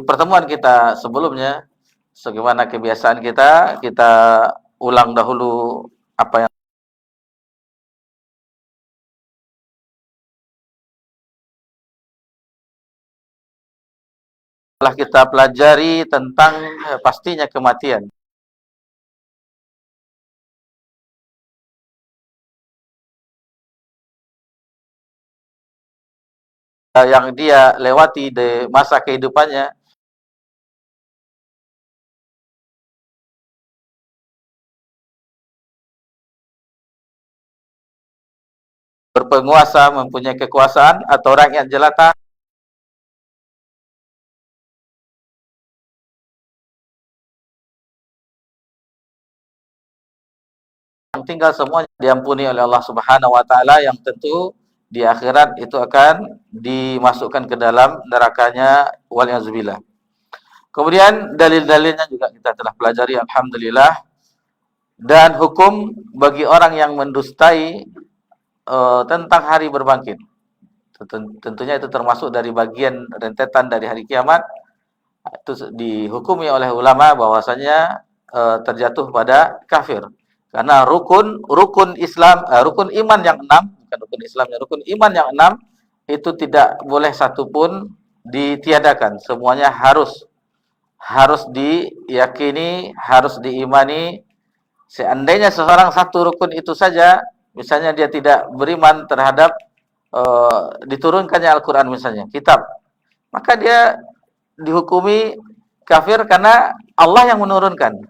pertemuan kita sebelumnya, sebagaimana kebiasaan kita ulang dahulu apa yang telah kita pelajari tentang pastinya kematian. Yang dia lewati di masa kehidupannya, berpenguasa, mempunyai kekuasaan, atau rakyat jelata, yang tinggal semuanya diampuni oleh Allah Subhanahu wa taala, yang tentu di akhirat itu akan dimasukkan ke dalam nerakanya, waliyadzubillah. Kemudian dalil-dalilnya juga kita telah pelajari, alhamdulillah. Dan hukum bagi orang yang mendustai tentang hari berbangkit. Tentunya itu termasuk dari bagian rentetan dari hari kiamat. Itu dihukumi oleh ulama bahwasanya terjatuh pada kafir. Karena rukun Islam, rukun iman yang 6, bukan rukun Islamnya, rukun iman yang 6 itu tidak boleh satupun ditiadakan. Semuanya harus diyakini, harus diimani. Seandainya seseorang satu rukun itu saja, misalnya dia tidak beriman terhadap diturunkannya Al-Quran misalnya, kitab, maka dia dihukumi kafir karena Allah yang menurunkan.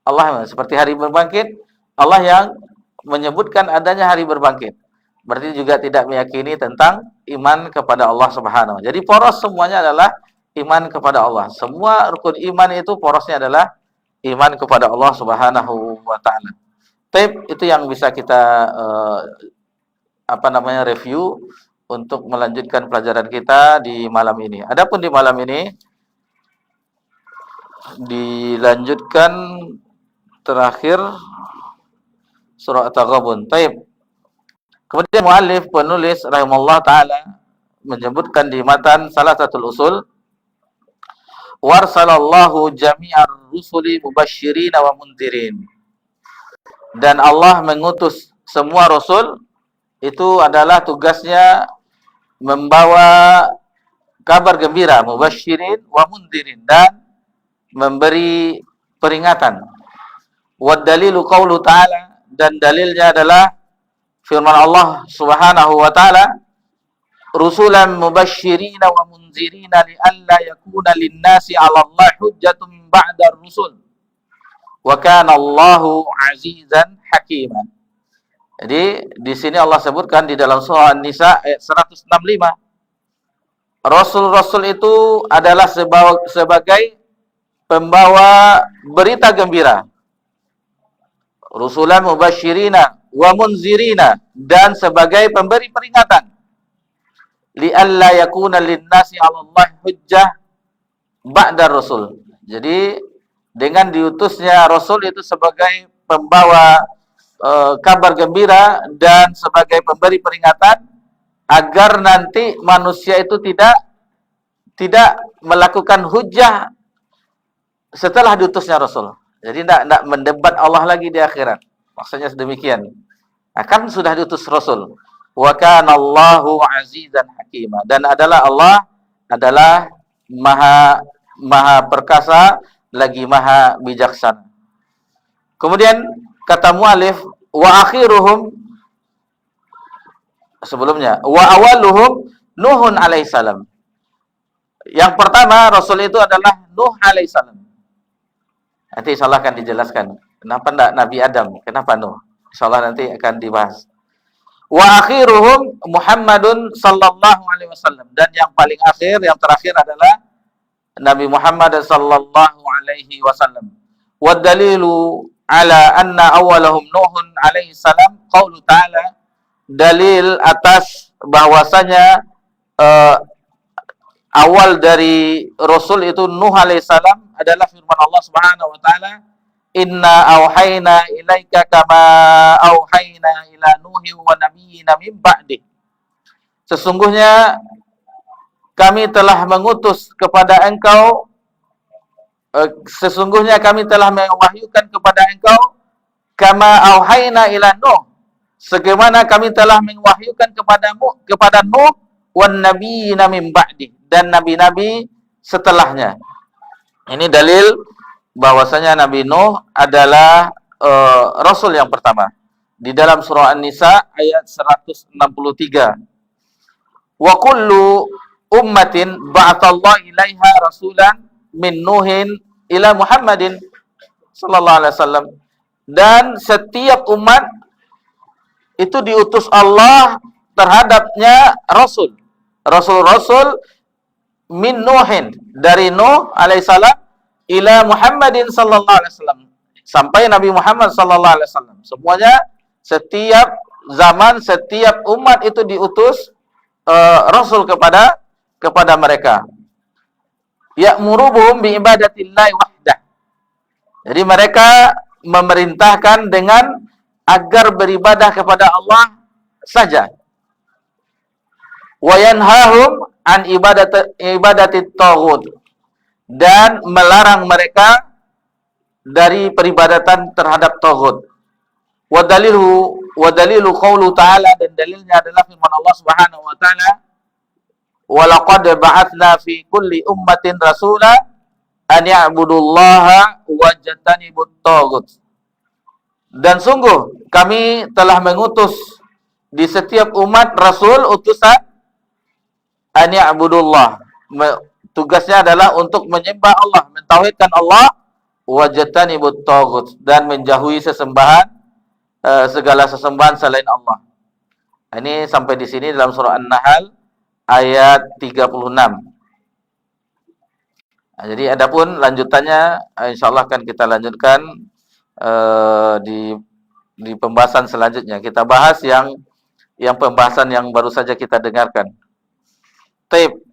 Allah, seperti hari berbangkit, Allah yang menyebutkan adanya hari berbangkit. Berarti juga tidak meyakini tentang iman kepada Allah Subhanahu. Jadi poros semuanya adalah iman kepada Allah. Semua rukun iman itu porosnya adalah iman kepada Allah Subhanahu wa taala. Tape itu yang bisa kita review untuk melanjutkan pelajaran kita di malam ini. Adapun di malam ini dilanjutkan terakhir surah At-Taghabun. Taib. Kemudian muallif penulis rahimahullah taala menyebutkan di matan Salasatul Usul, warsalallahu jami'ar rusuli mubasysyirin wa mundzirin. Dan Allah mengutus semua rasul, itu adalah tugasnya membawa kabar gembira, mubasysyirin wa mundzirin, dan memberi peringatan. Wad dalilu qaulu ta'ala, dan dalilnya adalah firman Allah Subhanahu wa taala, rusulan mubasysyirin wa mundzirin li'alla yakuna lin-nasi 'ala Allah hujjatun ba'da ar-rusul wa kana Allahu 'azizan hakima. Jadi di sini Allah sebutkan di dalam surah An-Nisa ayat 165, rasul-rasul itu adalah sebagai pembawa berita gembira. Rusulan mubasysyirina wa munzirina, dan sebagai pemberi peringatan. Li'alla yakuna lin-nasi 'ala Allah hujjah ba'da rasul. Jadi dengan diutusnya rasul itu sebagai pembawa kabar gembira dan sebagai pemberi peringatan, agar nanti manusia itu tidak melakukan hujjah setelah diutusnya rasul. Jadi tidak mendebat Allah lagi di akhirat. Maksudnya sedemikian. Nah, kan sudah diutus rasul. Wa kana Allahu 'azizan hakima, dan Allah adalah maha perkasa lagi maha bijaksana. Kemudian kata mu'alif, wa akhiruhum, sebelumnya, wa awaluhum Nuhun alaihissalam. Yang pertama rasul itu adalah Nuh alaihissalam. Nanti insyaallah akan dijelaskan kenapa tidak Nabi Adam, kenapa Nuh. Insyaallah nanti akan dibahas. Wa akhiruhum Muhammadun sallallahu alaihi wasallam, dan yang paling akhir, yang terakhir adalah Nabi Muhammad sallallahu alaihi wasallam. Wa dalilu ala anna awwalahum Nuhun alaihi salam qaulu ta'ala, dalil atas bahwasanya awal dari rasul itu Nuh alaihi salam adalah firman Allah Subhanahu wa taala, inna auhayna ilaika kama auhayna ila Nuhi wa nabiyina min ba'di. Sesungguhnya kami telah mengutus kepada engkau, sesungguhnya kami telah mewahyukan kepada engkau, kama auhayna ila Nuh, sebagaimana kami telah mewahyukan kepada Nuh, wan nabiyina min ba'di, dan nabi-nabi setelahnya. Ini dalil bahwasanya Nabi Nuh adalah rasul yang pertama. Di dalam surah An-Nisa ayat 163. Wa kullu ummatin ba'athallahu ilaiha rasulan min Nuhin ila Muhammadin sallallahu alaihi wasallam. Dan setiap umat itu diutus Allah terhadapnya rasul. Rasul-rasul min Nuhin, dari Nuh alaihissalam, ila Muhammadin sallallahu alaihi wasallam, sampai Nabi Muhammad sallallahu alaihi wasallam. Semuanya, setiap zaman, setiap umat itu diutus rasul kepada mereka. Ya'muruhum bi ibadatillahi wahdah. Jadi mereka memerintahkan dengan agar beribadah kepada Allah saja. Wa yanhahum an ibadati taghut, dan melarang mereka dari peribadatan terhadap taghut. Wa dalilu qaulu ta'ala, dan dalilnya adalah firman Allah Subhanahu wa taala, wa laqad ba'atsna fi kulli ummatin rasula an ya'budullaha wajtanibut taghut. Dan sungguh kami telah mengutus di setiap umat rasul utusan an ya'budullah. Tugasnya adalah untuk menyembah Allah, mentauhidkan Allah, wajtanibut taghut, dan menjauhi sesembahan, segala sesembahan selain Allah. Ini sampai di sini dalam surah An-Nahl ayat 36. Nah, jadi adapun lanjutannya insyaallah akan kita lanjutkan di pembahasan selanjutnya. Kita bahas yang pembahasan yang baru saja kita dengarkan. Taib.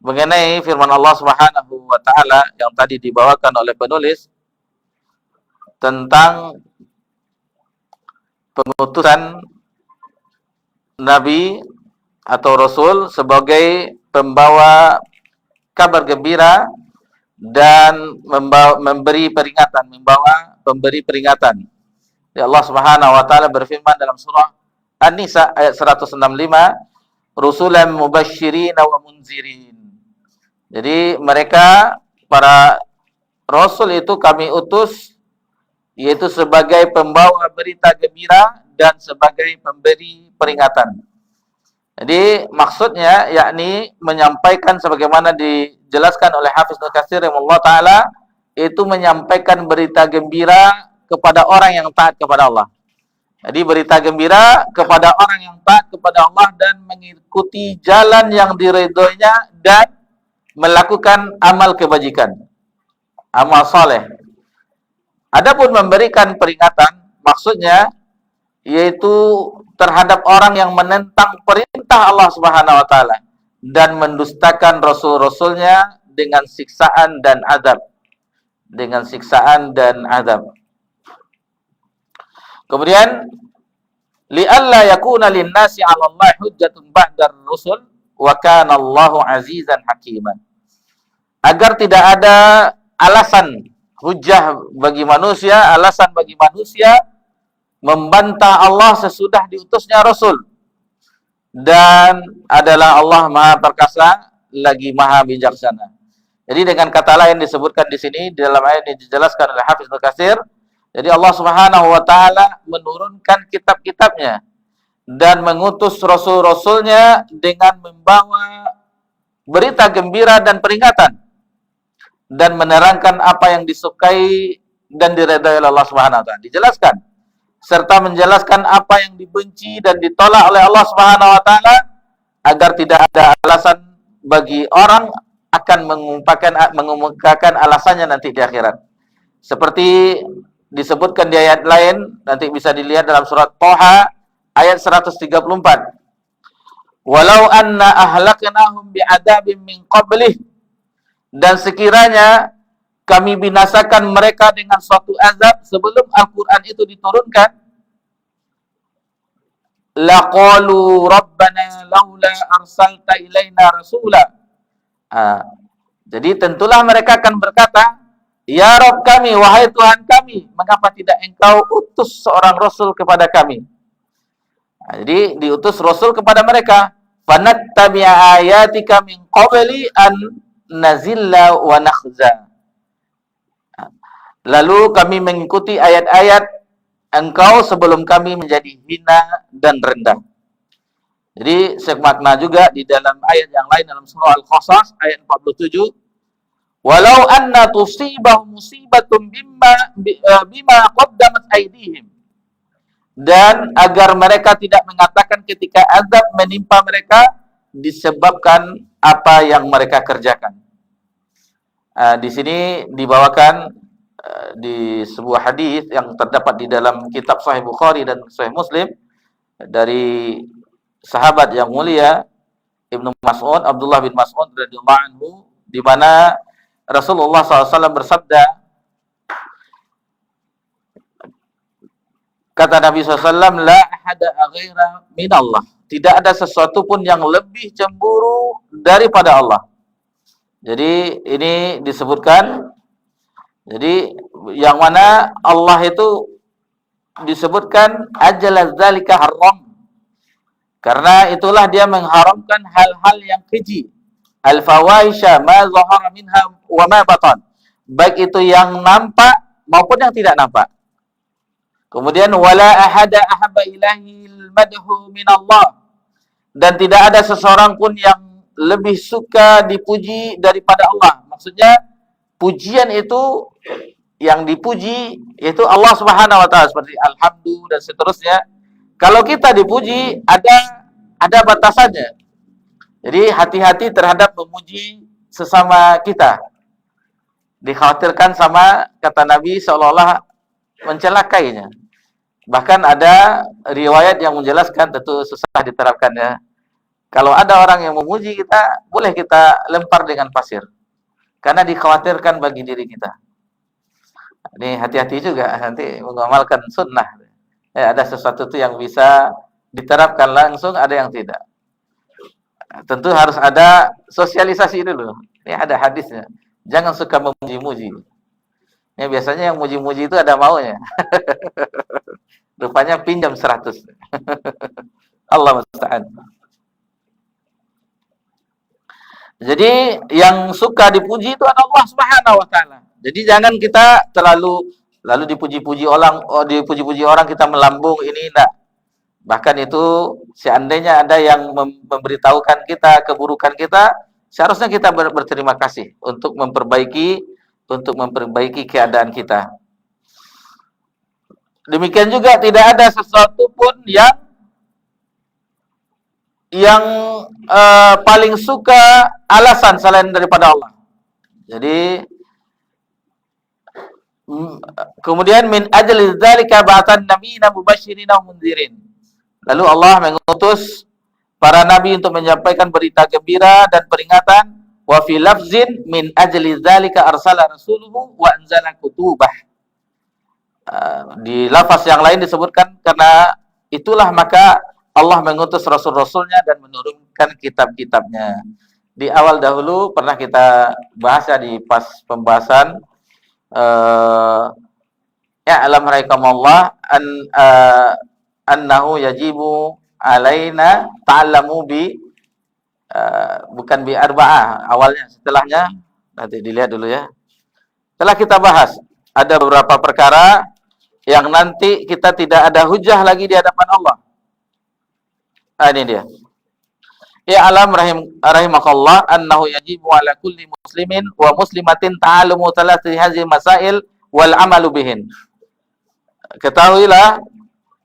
Mengenai firman Allah Subhanahu wa taala yang tadi dibawakan oleh penulis tentang pengutusan nabi atau rasul sebagai pembawa kabar gembira dan memberi peringatan, pemberi peringatan. Ya, Allah Subhanahu wa taala berfirman dalam surah An-Nisa ayat 165, rusulan mubasysyirin wa munzirin. Jadi mereka, para rasul itu kami utus, yaitu sebagai pembawa berita gembira dan sebagai pemberi peringatan. Jadi maksudnya yakni menyampaikan sebagaimana dijelaskan oleh Hafiz Ibnu Katsir rahimahullah taala, itu menyampaikan berita gembira kepada orang yang taat kepada Allah. Jadi berita gembira kepada orang yang taat kepada Allah dan mengikuti jalan yang diridhoinya dan melakukan amal kebajikan, amal saleh. Adapun memberikan peringatan, maksudnya yaitu terhadap orang yang menentang perintah Allah Subhanahu wa taala dan mendustakan rasul-rasulnya dengan siksaan dan azab. Dengan siksaan dan azab. Kemudian li'alla yakuna lin-nasi 'ala Allah hujjatun ba'dar rusul wa kana Allahu 'azizan hakiman. Agar tidak ada alasan hujjah bagi manusia, alasan bagi manusia membantah Allah sesudah diutusnya Rasul. Dan adalah Allah Maha Perkasa lagi Maha Bijaksana. Jadi dengan kata lain disebutkan di sini dalam ayat ini dijelaskan oleh Hafiz Ibnu Katsir. Jadi Allah Subhanahu wa taala menurunkan kitab-kitabnya dan mengutus rasul-rasulnya dengan membawa berita gembira dan peringatan dan menerangkan apa yang disukai dan diredai oleh Allah Subhanahu wa taala. Dijelaskan serta menjelaskan apa yang dibenci dan ditolak oleh Allah Subhanahu wa taala agar tidak ada alasan bagi orang akan mengumumkakan alasannya nanti di akhirat. Seperti disebutkan di ayat lain, nanti bisa dilihat dalam surat Thaha ayat 134. Walau anna ahlaknahum bi'adabin min qablih, dan sekiranya kami binasakan mereka dengan suatu azab sebelum Al-Quran itu diturunkan, laqalu rabbana laula arsalta ilaina rasula. Jadi tentulah mereka akan berkata, ya Rabb kami, wahai Tuhan kami, mengapa tidak engkau utus seorang rasul kepada kami? Jadi diutus rasul kepada mereka. Fanattabi'a ayatika min qabli an nazilla wa nakhza. Lalu kami mengikuti ayat-ayat engkau sebelum kami menjadi hina dan rendah. Jadi semakna juga di dalam ayat yang lain dalam surah Al-Qasas ayat 47, walau anna tusibahum musibatun bima qaddamat aydihim. Dan agar mereka tidak mengatakan ketika azab menimpa mereka disebabkan apa yang mereka kerjakan. Di sini dibawakan di sebuah hadis yang terdapat di dalam kitab Sahih Bukhari dan Sahih Muslim dari sahabat yang mulia Ibnu Mas'ud, Abdullah bin Mas'ud radhiyallahu anhu, di mana Rasulullah SAW bersabda, kata Nabi SAW, la ahada ghaira minallah. Tidak ada sesuatu pun yang lebih cemburu daripada Allah. Jadi ini disebutkan, jadi yang mana Allah itu disebutkan ajala dzalika haram. Karena itulah dia mengharamkan hal-hal yang keji. Al-fawahisha ma zahara minha wa ma batan. Baik itu yang nampak maupun yang tidak nampak. Kemudian wala ahada ahabba ilahil madhu min Allah. Dan tidak ada seseorang pun yang lebih suka dipuji daripada Allah. Maksudnya pujian itu yang dipuji yaitu Allah Subhanahu wa taala, seperti alhamdulillah dan seterusnya. Kalau kita dipuji ada batasannya. Jadi hati-hati terhadap memuji sesama kita. Dikhawatirkan sama kata Nabi seolah-olah mencelakainya. Bahkan ada riwayat yang menjelaskan, tentu susah diterapkannya. Kalau ada orang yang memuji kita, boleh kita lempar dengan pasir. Karena dikhawatirkan bagi diri kita. Ini hati-hati juga nanti mengamalkan sunnah. Ada sesuatu itu yang bisa diterapkan langsung, ada yang tidak. Tentu harus ada sosialisasi dulu. Ini ada hadisnya. Jangan suka memuji-muji. Ini biasanya yang muji-muji itu ada maunya. Rupanya pinjam 100. Allah musta'an. Jadi yang suka dipuji itu adalah Allah Subhanahu wa taala. Jadi jangan kita lalu dipuji-puji orang kita melambung, ini enggak. Bahkan itu seandainya ada yang memberitahukan kita keburukan kita, seharusnya kita berterima kasih untuk memperbaiki keadaan kita. Demikian juga tidak ada sesuatu pun yang paling suka alasan selain daripada Allah. Jadi kemudian min ajli dzalika ba'athan nabiyina mubasysyirin wa mundzirin. Lalu Allah mengutus para nabi untuk menyampaikan berita gembira dan peringatan. Wa fi lafzin min ajli dzalika arsala rasuluhu wa anzala kutubah. Di lafaz yang lain disebutkan karena itulah maka Allah mengutus rasul-rasulnya dan menurunkan kitab-kitabnya. Di awal dahulu pernah kita bahas ya di pas pembahasan alam rahimakumullah annahu yajibu alaina ta'allamu bukan bi arba'ah awalnya, setelahnya nanti dilihat dulu ya. Setelah kita bahas ada beberapa perkara yang nanti kita tidak ada hujah lagi di hadapan Allah. Ini dia. Ya alam rahimakallah annahu yajibu ala kulli muslimin wa muslimatin ta'allumu thalathi hadhihi masail wal amalu bihin. Ketahuilah,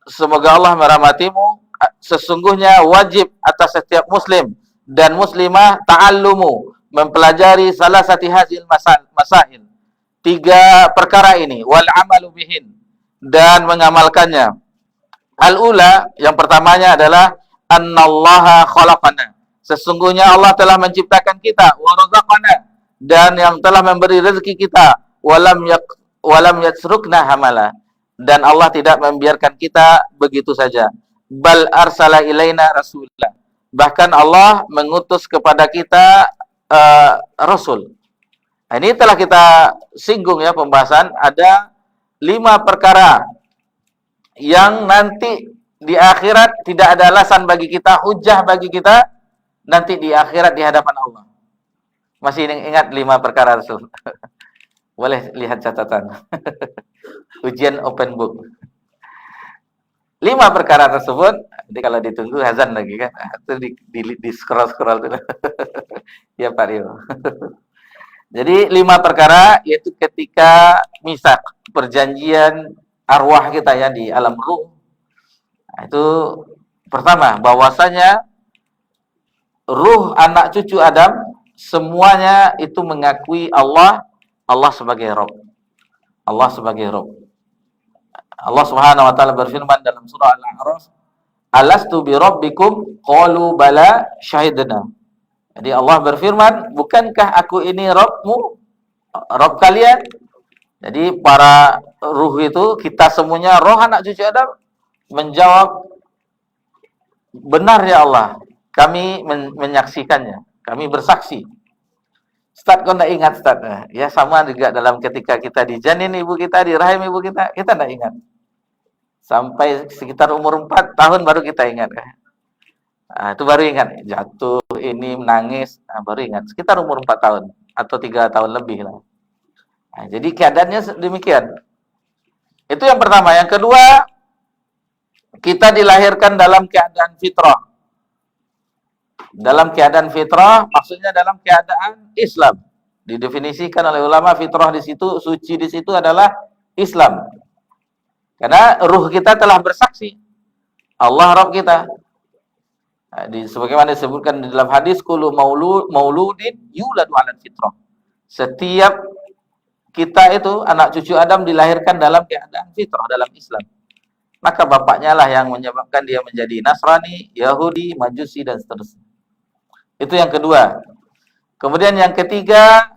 semoga Allah merahmatimu, sesungguhnya wajib atas setiap muslim dan muslimah ta'allumu, mempelajari salah satu hadhil masail. 3 perkara ini, wal amalu bihin, dan mengamalkannya. Al-ula, yang pertamanya adalah annallaha khalaqana, sesungguhnya Allah telah menciptakan kita, wa razaqana, dan yang telah memberi rezeki kita, walam yatrukna hamala, dan Allah tidak membiarkan kita begitu saja. bal arsala ilaina rasulah. Bahkan Allah mengutus kepada kita rasul. Nah, ini telah kita singgung ya pembahasan, ada 5 perkara yang nanti di akhirat tidak ada alasan bagi kita, hujah bagi kita nanti di akhirat di hadapan Allah. Masih ingat 5 perkara Rasul? Boleh lihat catatan. Ujian open book. 5 perkara tersebut, nanti kalau ditunggu azan lagi kan, itu di scroll dulu. Ya Pak Rio. Jadi 5 perkara, yaitu ketika misak, perjanjian arwah kita ya di alam ruh. Nah, itu pertama, bahwasanya ruh anak cucu Adam semuanya itu mengakui Allah sebagai Rabb. Allah sebagai Rabb. Allah Subhanahu wa taala berfirman dalam surah Al-A'raf, "Alastu bi rabbikum? Qalu bala syahidna." Jadi Allah berfirman, "Bukankah aku ini Rabbmu? Rabb kalian?" Jadi para ruh itu, kita semuanya roh anak cucu Adam menjawab, "Benar ya Allah, kami menyaksikannya, kami bersaksi." Ustaz, kau tidak ingat Ustaz? Ya sama juga dalam ketika kita di janin ibu kita, di rahim ibu kita tidak ingat. Sampai sekitar umur 4 tahun baru kita ingat. Nah, itu baru ingat. Jatuh, ini menangis, baru ingat. Sekitar umur 4 tahun atau 3 tahun lebih lah. Nah, jadi keadaannya demikian. Itu yang pertama. Yang kedua, kita dilahirkan dalam keadaan fitrah. Dalam keadaan fitrah, maksudnya dalam keadaan Islam. Didefinisikan oleh ulama, fitrah di situ, suci di situ adalah Islam. Karena ruh kita telah bersaksi, Allah Rabb kita. Nah, sebagaimana disebutkan di dalam hadis, kullu mauludin yuladu 'alal fitrah. Setiap kita itu, anak cucu Adam, dilahirkan dalam keadaan fitrah, dalam Islam. Maka bapaknya lah yang menyebabkan dia menjadi Nasrani, Yahudi, Majusi, dan seterusnya. Itu yang kedua. Kemudian yang ketiga,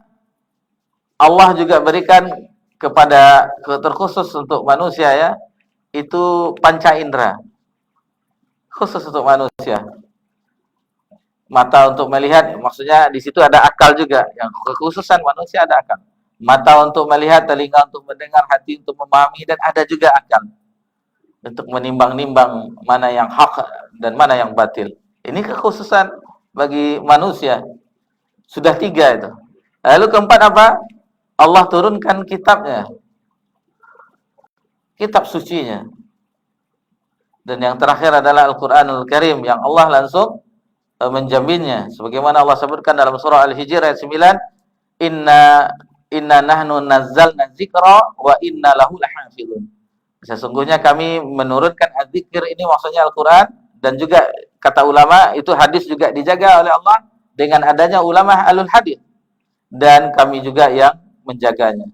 Allah juga berikan kepada terkhusus untuk manusia ya, itu panca indera. Khusus untuk manusia. Mata untuk melihat, maksudnya di situ ada akal juga. Yang kekhususan manusia ada akal. Mata untuk melihat, telinga untuk mendengar, hati untuk memahami, dan ada juga akal untuk menimbang-nimbang mana yang hak dan mana yang batil. Ini kekhususan bagi manusia. Sudah 3 itu. Lalu keempat apa? Allah turunkan kitabnya. Kitab sucinya. Dan yang terakhir adalah Al-Quranul Karim yang Allah langsung menjaminnya. Sebagaimana Allah sebutkan dalam surah Al-Hijr ayat 9, Inna nahnu nazzalna dzikra wa inna lahu lahafizun. Sesungguhnya kami menurunkan az-zikir, ini maksudnya Al-Quran, dan juga kata ulama itu hadis juga dijaga oleh Allah dengan adanya ulama alul hadis, dan kami juga yang menjaganya.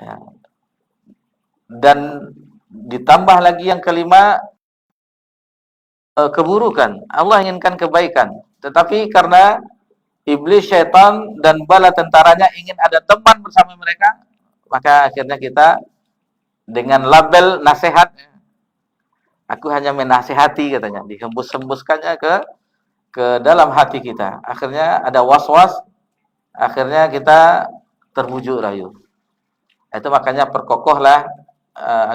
Ya. Dan ditambah lagi yang kelima, keburukan. Allah inginkan kebaikan, tetapi karena iblis, syaitan, dan bala tentaranya ingin ada teman bersama mereka, maka akhirnya kita dengan label nasihat, aku hanya menasihati katanya, dihembus-hembuskannya ke dalam hati kita. Akhirnya ada was-was, akhirnya kita terbujuk rayu. Itu makanya perkokohlah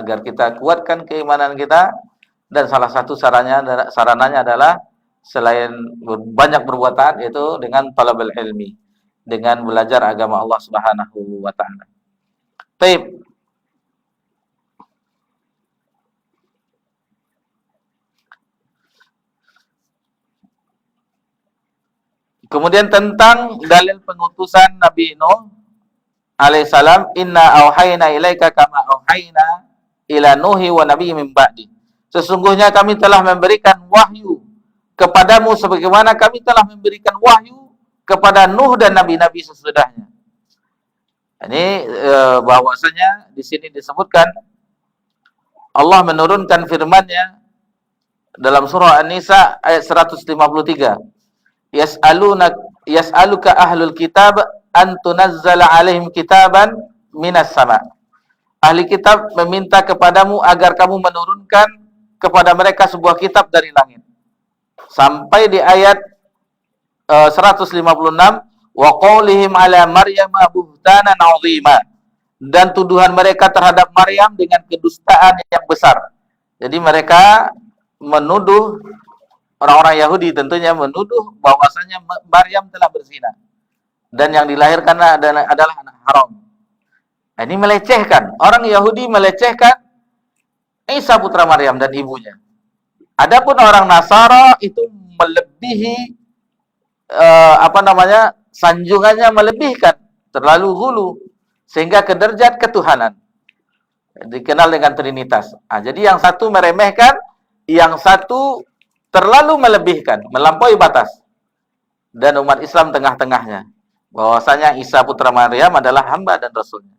agar kita kuatkan keimanan kita, dan salah satu sarananya adalah selain banyak berbuat taat, yaitu dengan talabul ilmi, dengan belajar agama Allah Subhanahu wa taala. Baik. Kemudian tentang dalil pengutusan Nabi Nuh alaihissalam, inna auhayna ilaika kama auhayna ila Nuhi wa nabiyyin min ba'di. Sesungguhnya kami telah memberikan wahyu kepadamu sebagaimana kami telah memberikan wahyu kepada Nuh dan nabi-nabi sesudahnya. Ini bahwasanya di sini disebutkan Allah menurunkan firman-Nya dalam surah An-Nisa ayat 153. Yas'aluka ahlul kitab an tunazzala alaihim kitaban minas sama. Ahli kitab meminta kepadamu agar kamu menurunkan kepada mereka sebuah kitab dari langit. Sampai di ayat 156, wa qaulihim ala Maryam buhtanan 'azima, dan tuduhan mereka terhadap Maryam dengan kedustaan yang besar. Jadi mereka menuduh, orang-orang Yahudi tentunya menuduh bahwasanya Maryam telah berzina dan yang dilahirkan adalah anak haram. Ini melecehkan, orang Yahudi melecehkan Isa putra Maryam dan ibunya. Adapun orang Nasara itu melebihi sanjungannya melebihkan, terlalu hulu sehingga ke derajat ketuhanan. Dikenal dengan Trinitas. Jadi yang satu meremehkan, yang satu terlalu melebihkan, melampaui batas. Dan umat Islam tengah-tengahnya, bahwasanya Isa putra Maryam adalah hamba dan rasulnya.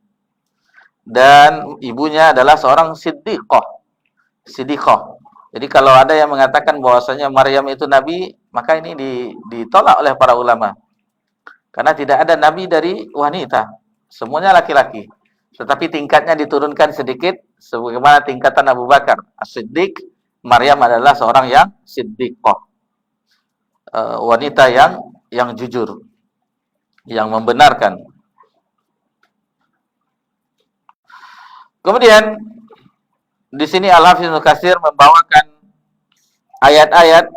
Dan ibunya adalah seorang siddiqah. Jadi kalau ada yang mengatakan bahwasanya Maryam itu nabi, maka ini ditolak oleh para ulama. Karena tidak ada nabi dari wanita, semuanya laki-laki. Tetapi tingkatnya diturunkan sedikit, sebagaimana tingkatan Abu Bakar As-Siddiq. Maryam adalah seorang yang siddiqah, wanita yang jujur, yang membenarkan. Kemudian di sini Al-Hafiz Ibnu Katsir membawakan ayat-ayat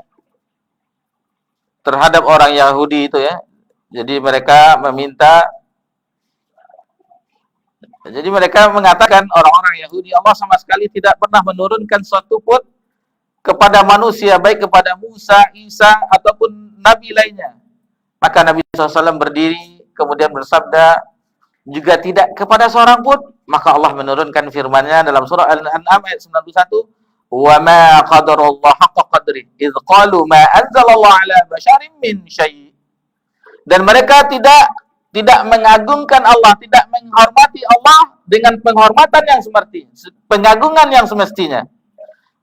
terhadap orang Yahudi itu ya. Jadi mereka mengatakan, orang-orang Yahudi, Allah sama sekali tidak pernah menurunkan suatu pun kepada manusia, baik kepada Musa, Isa, ataupun Nabi lainnya. Maka Nabi SAW berdiri, kemudian bersabda, juga tidak kepada seorang pun. Maka Allah menurunkan firman-Nya dalam surah Al-An'am ayat 91, wa ma qadarullah haqqa qadri idz qalu ma anzalallahu ala basyarin min syai'. Dan mereka tidak mengagungkan Allah, tidak menghormati Allah dengan penghormatan yang pengagungan yang semestinya.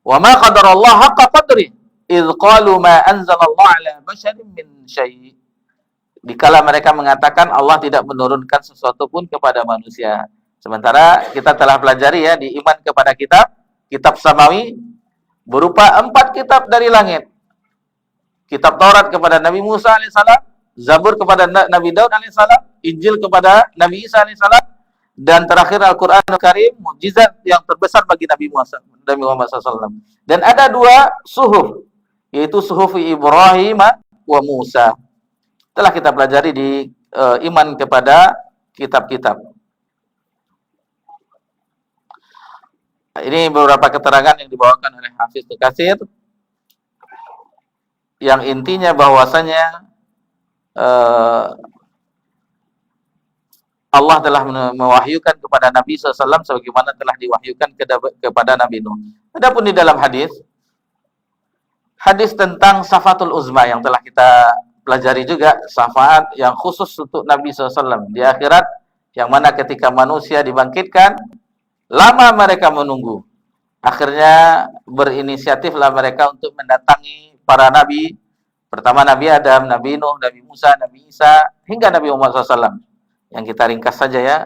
Wa ma qadarullah haqqa qadri idz qalu ma anzalallahu ala basyarin min syai'. Dikala mereka mengatakan Allah tidak menurunkan sesuatu pun kepada manusia. Sementara kita telah pelajari ya di iman kepada kitab samawi berupa 4 kitab dari langit. Kitab Taurat kepada Nabi Musa alaihissalam, Zabur kepada Nabi Daud alaihissalam, Injil kepada Nabi Isa alaihissalam, dan terakhir Al-Qur'anul Karim, mukjizat yang terbesar bagi Nabi Muhammad SAW. Dan ada 2 suhuf, yaitu suhuf Ibrahim wa Musa. Telah kita pelajari di iman kepada kitab-kitab. Ini beberapa keterangan yang dibawakan oleh Hafiz Ibnu Katsir, yang intinya bahwasanya Allah telah mewahyukan kepada Nabi SAW sebagaimana telah diwahyukan kepada Nabi Nuh. Adapun di dalam hadis tentang syafatul uzma yang telah kita pelajari juga, syafaat yang khusus untuk Nabi SAW di akhirat, yang mana ketika manusia dibangkitkan, lama mereka menunggu. Akhirnya berinisiatiflah mereka untuk mendatangi para nabi. Pertama Nabi Adam, Nabi Nuh, Nabi Musa, Nabi Isa, hingga Nabi Muhammad SAW. Yang kita ringkas saja ya.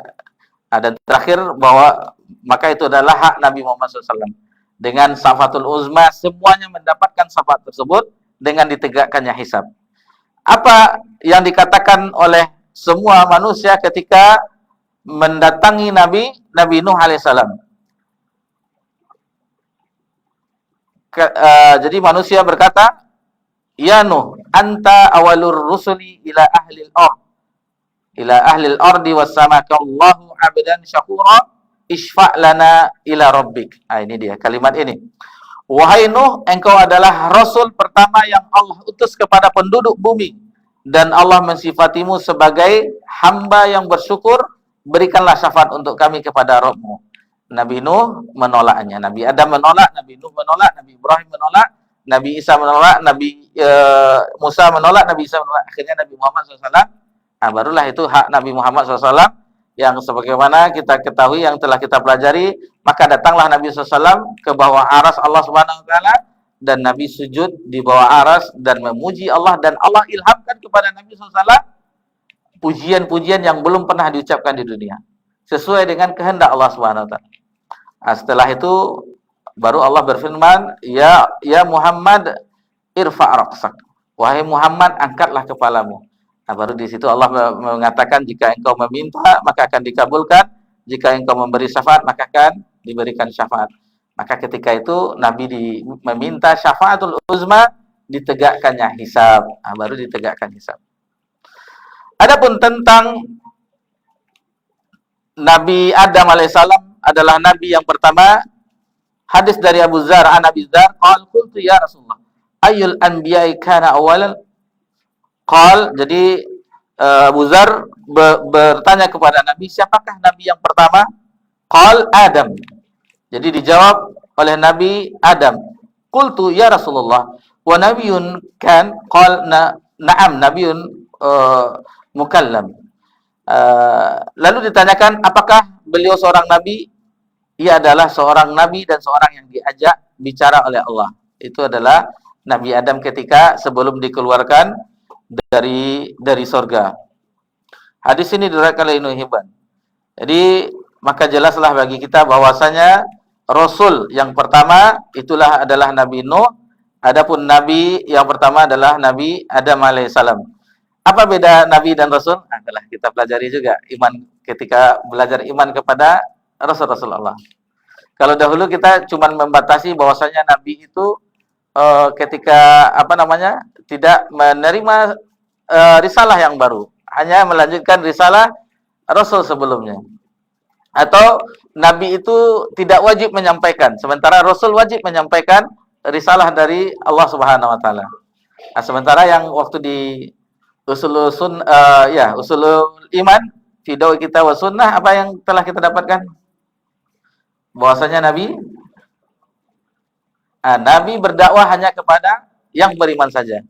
Dan terakhir bahwa maka itu adalah hak Nabi Muhammad SAW. Dengan syafatul uzma, semuanya mendapatkan syafaat tersebut dengan ditegakkannya hisab. Apa yang dikatakan oleh semua manusia ketika mendatangi Nabi Nuh alaihissalam? Jadi manusia berkata, ya Nuh, anta awalur rusuli ila ahlil ard, ila ahlil ardi wassamakallahu abdan syakura, isfa' lana ila rabbik. Ini dia kalimat ini. Wahai Nuh, engkau adalah rasul pertama yang Allah utus kepada penduduk bumi, dan Allah mensifatimu sebagai hamba yang bersyukur. Berikanlah syafaat untuk kami kepada Rabb-Mu. Nabi Nuh menolaknya, Nabi Adam menolak, Nabi Nuh menolak, Nabi Ibrahim menolak, Nabi Isa menolak, Nabi Musa menolak, Nabi Isa menolak. Akhirnya Nabi Muhammad SAW, barulah itu hak Nabi Muhammad SAW, yang sebagaimana kita ketahui, yang telah kita pelajari. Maka datanglah Nabi SAW ke bawah aras Allah Subhanahu Wa Taala, dan Nabi sujud di bawah aras dan memuji Allah, dan Allah ilhamkan kepada Nabi SAW pujian-pujian yang belum pernah diucapkan di dunia, sesuai dengan kehendak Allah Subhanahu Wa Taala. Setelah itu Baru Allah berfirman, ya Muhammad, irfa' ra'sak. Wahai Muhammad, angkatlah kepalamu. Nah, baru di situ Allah mengatakan, jika engkau meminta, maka akan dikabulkan. Jika engkau memberi syafaat, maka akan diberikan syafaat. Maka ketika itu Nabi meminta syafaatul uzma, ditegakkannya hisab. Nah, baru ditegakkan hisab. Adapun tentang Nabi Adam alaihissalam adalah Nabi yang pertama. Hadis dari Abu Dzar, an Abi Dzar, qultu ya Rasulullah, ayyul anbiya'i kana awalan? Jadi Abu Dzar bertanya kepada Nabi, siapakah Nabi yang pertama? Adam. Jadi dijawab oleh Nabi Adam. Qultu ya Rasulullah, wa nabiyyun kan? Na'am, nabiyyun mukallam. Lalu ditanyakan, apakah beliau seorang nabi? Ia adalah seorang nabi dan seorang yang diajak bicara oleh Allah. Itu adalah Nabi Adam ketika sebelum dikeluarkan dari surga. Hadis ini diriwayatkan oleh Ibnu Hibban. Jadi maka jelaslah bagi kita bahwasanya Rasul yang pertama itulah adalah Nabi Nuh. Adapun Nabi yang pertama adalah Nabi Adam alaihissalam. Apa beda Nabi dan Rasul? Adalah kita pelajari juga iman ketika belajar iman kepada Rasul Allah. Kalau dahulu kita cuma membatasi bahwasanya Nabi itu ketika tidak menerima risalah yang baru, hanya melanjutkan risalah Rasul sebelumnya. Atau Nabi itu tidak wajib menyampaikan, sementara Rasul wajib menyampaikan risalah dari Allah Subhanahu Wa Taala. Nah, sementara yang waktu di usulul iman, video kita wa sunnah, apa yang telah kita dapatkan? Bahwasanya Nabi berdakwah hanya kepada yang beriman saja.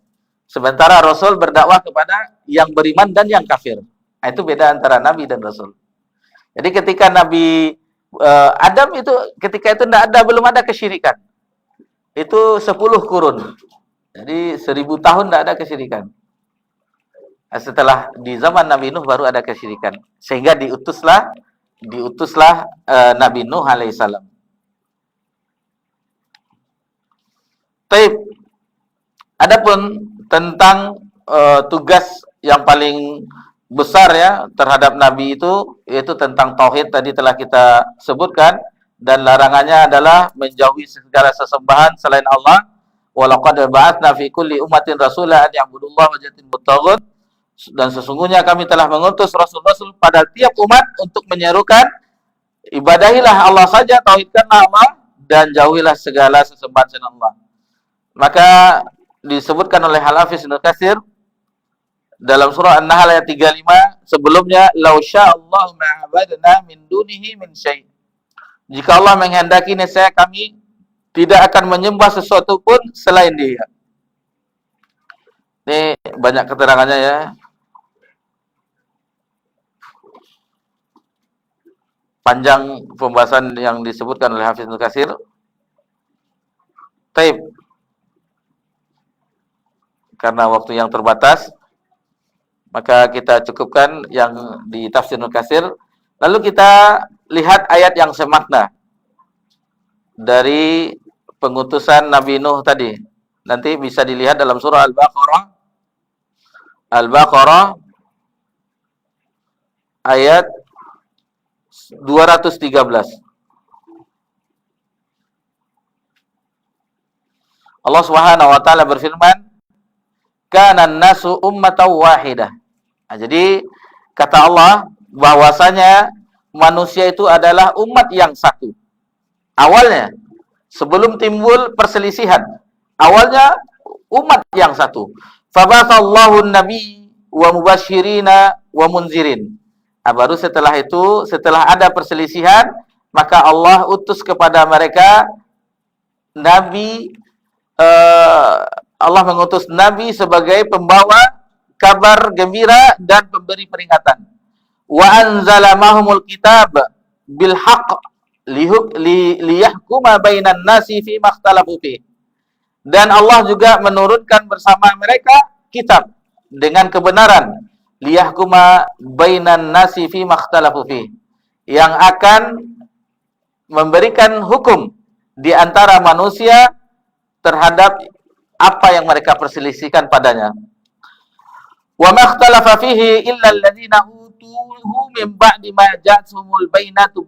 Sementara Rasul berdakwah kepada yang beriman dan yang kafir. Nah, itu beda antara Nabi dan Rasul. Jadi ketika Nabi Adam itu, ketika itu belum ada kesyirikan. Itu 10 kurun. Jadi 1000 tahun tidak ada kesyirikan. Nah, setelah di zaman Nabi Nuh baru ada kesyirikan. Sehingga diutuslah Nabi Nuh alaihissalam. Taib. Adapun tentang tugas yang paling besar ya terhadap Nabi itu, yaitu tentang tauhid tadi telah kita sebutkan, dan larangannya adalah menjauhi segala sesembahan selain Allah. Walaqad ba'atsna fi kulli ummatin rasulan an ya'budullaha wa yajtanibut taghut. Dan sesungguhnya kami telah mengutus rasul-rasul pada tiap umat untuk menyerukan, ibadahilah Allah saja, tauhidkanlah Allah, dan jauhilah segala sesembahan selain Allah. Maka disebutkan oleh Al-Hafiz Ibnu Katsir dalam surah An-Nahl ayat 35, sebelumnya, law sya'allahu ma'abadna min dunihi min syai'. Jika Allah menghendaki, niscaya kami tidak akan menyembah sesuatu pun selain Dia. Ini banyak keterangannya ya. Panjang pembahasan yang disebutkan oleh Hafiz Ibnu Katsir. Taib. Karena waktu yang terbatas, maka kita cukupkan yang di tafsir Ibnu Katsir. Lalu kita lihat ayat yang semakna dari pengutusan Nabi Nuh tadi. Nanti bisa dilihat dalam surah Al-Baqarah ayat 213. Allah Subhanahu wa taala berfirman, "Kana an-nasu ummatan wahidah." Nah, jadi kata Allah bahwasanya manusia itu adalah umat yang satu. Awalnya, sebelum timbul perselisihan, awalnya umat yang satu. Fabathallahu an-nabi wa mubashirina wa munzirin. Nah, baru setelah itu, setelah ada perselisihan, maka Allah utus kepada mereka nabi. Allah mengutus nabi sebagai pembawa kabar gembira dan pemberi peringatan. Wa anzala mahumul kitab bil haqq liyahkuma bainan nasi fi makhtalafu fi. Dan Allah juga menurunkan bersama mereka kitab dengan kebenaran, liyahkuma bainan nasi fi makhtalafu fi, yang akan memberikan hukum di antara manusia terhadap apa yang mereka perselisihkan padanya. Wa ma ikhtalafa fihi illa alladziina utuhu min ba'di ma ja'atuhumul bayyinatu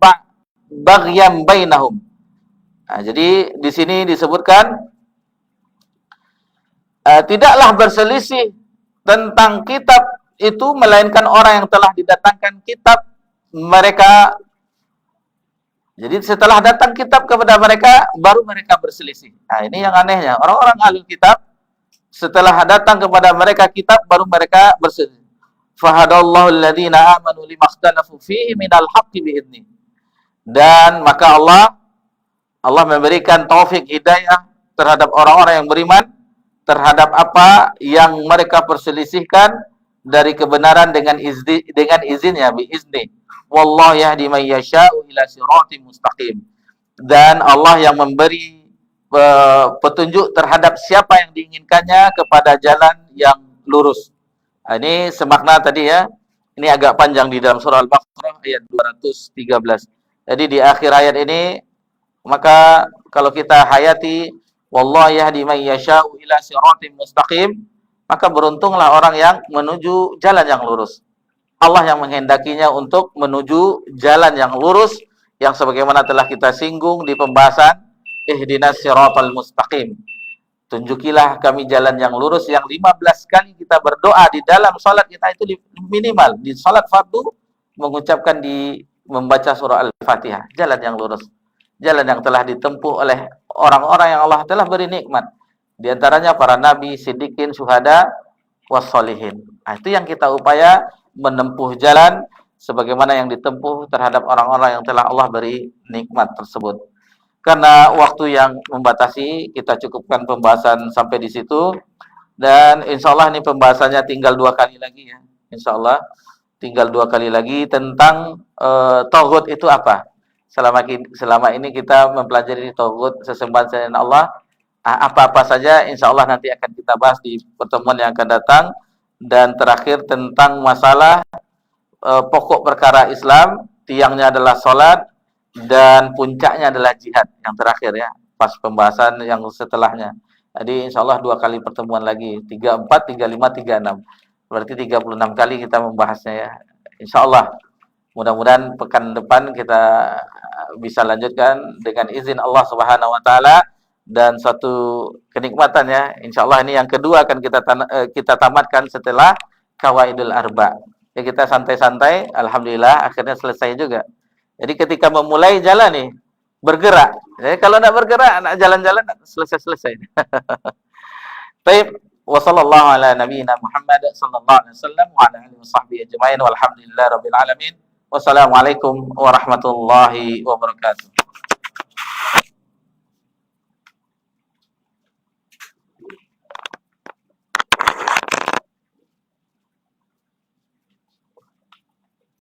baghyan bainahum. Nah, jadi di sini disebutkan tidaklah berselisih tentang kitab itu melainkan orang yang telah didatangkan kitab mereka. Jadi setelah datang kitab kepada mereka, baru mereka berselisih. Nah, ini yang anehnya. Orang-orang ahlul kitab, setelah datang kepada mereka kitab, baru mereka berselisih. Fahadallahu alladhina amanu limakhtalafu fihi minal haqqi bi'idni. Dan maka Allah memberikan taufik hidayah terhadap orang-orang yang beriman, terhadap apa yang mereka perselisihkan dari kebenaran dengan izinnya, bi'izni. Wallahu yahdi man yasha'u ila siratim mustaqim. Dan Allah yang memberi petunjuk terhadap siapa yang diinginkannya kepada jalan yang lurus. Nah, ini semakna tadi ya. Ini agak panjang di dalam surah Al-Baqarah ayat 213. Jadi di akhir ayat ini, maka kalau kita hayati wallahu yahdi man yasha'u ila siratim mustaqim, maka beruntunglah orang yang menuju jalan yang lurus. Allah yang menghendakinya untuk menuju jalan yang lurus, yang sebagaimana telah kita singgung di pembahasan ihdinas siratal mustaqim. Tunjukilah kami jalan yang lurus, yang 15 kali kita berdoa di dalam salat kita itu minimal di salat fardu mengucapkan membaca surah Al-Fatihah, jalan yang lurus. Jalan yang telah ditempuh oleh orang-orang yang Allah telah beri nikmat. Di antaranya para nabi, siddiqin, syuhada, wassalihin. Nah, itu yang kita upaya menempuh jalan sebagaimana yang ditempuh terhadap orang-orang yang telah Allah beri nikmat tersebut. Karena waktu yang membatasi, kita cukupkan pembahasan sampai di situ. Dan insya Allah ini pembahasannya tinggal 2 kali lagi ya. Insya Allah tinggal 2 kali lagi tentang tauhid itu apa. Selama ini kita mempelajari tauhid, sesembahan selain Allah. Apa-apa saja insya Allah nanti akan kita bahas di pertemuan yang akan datang. Dan terakhir tentang masalah pokok perkara Islam, tiangnya adalah sholat dan puncaknya adalah jihad. Yang terakhir ya, pas pembahasan yang setelahnya. Jadi insya Allah 2 kali pertemuan lagi, 34, 35, 36. Berarti 36 kali kita membahasnya ya. Insya Allah mudah-mudahan pekan depan kita bisa lanjutkan dengan izin Allah Subhanahu Wa Taala. Dan satu kenikmatan ya, insya Allah ini yang kedua akan kita tamatkan setelah Qawaidul Arba. Ya, kita santai-santai, alhamdulillah akhirnya selesai juga. Jadi ketika memulai jalan nih, bergerak. Jadi kalau tidak bergerak, nak jalan-jalan selesai-selesai. Baik, wa sallallahu ala nabiyyina Muhammad sallallahu alaihi wasallam wa ala alihi washabbihi ajmain walhamdulillahirabbil alamin. Wassalamualaikum warahmatullahi wabarakatuh.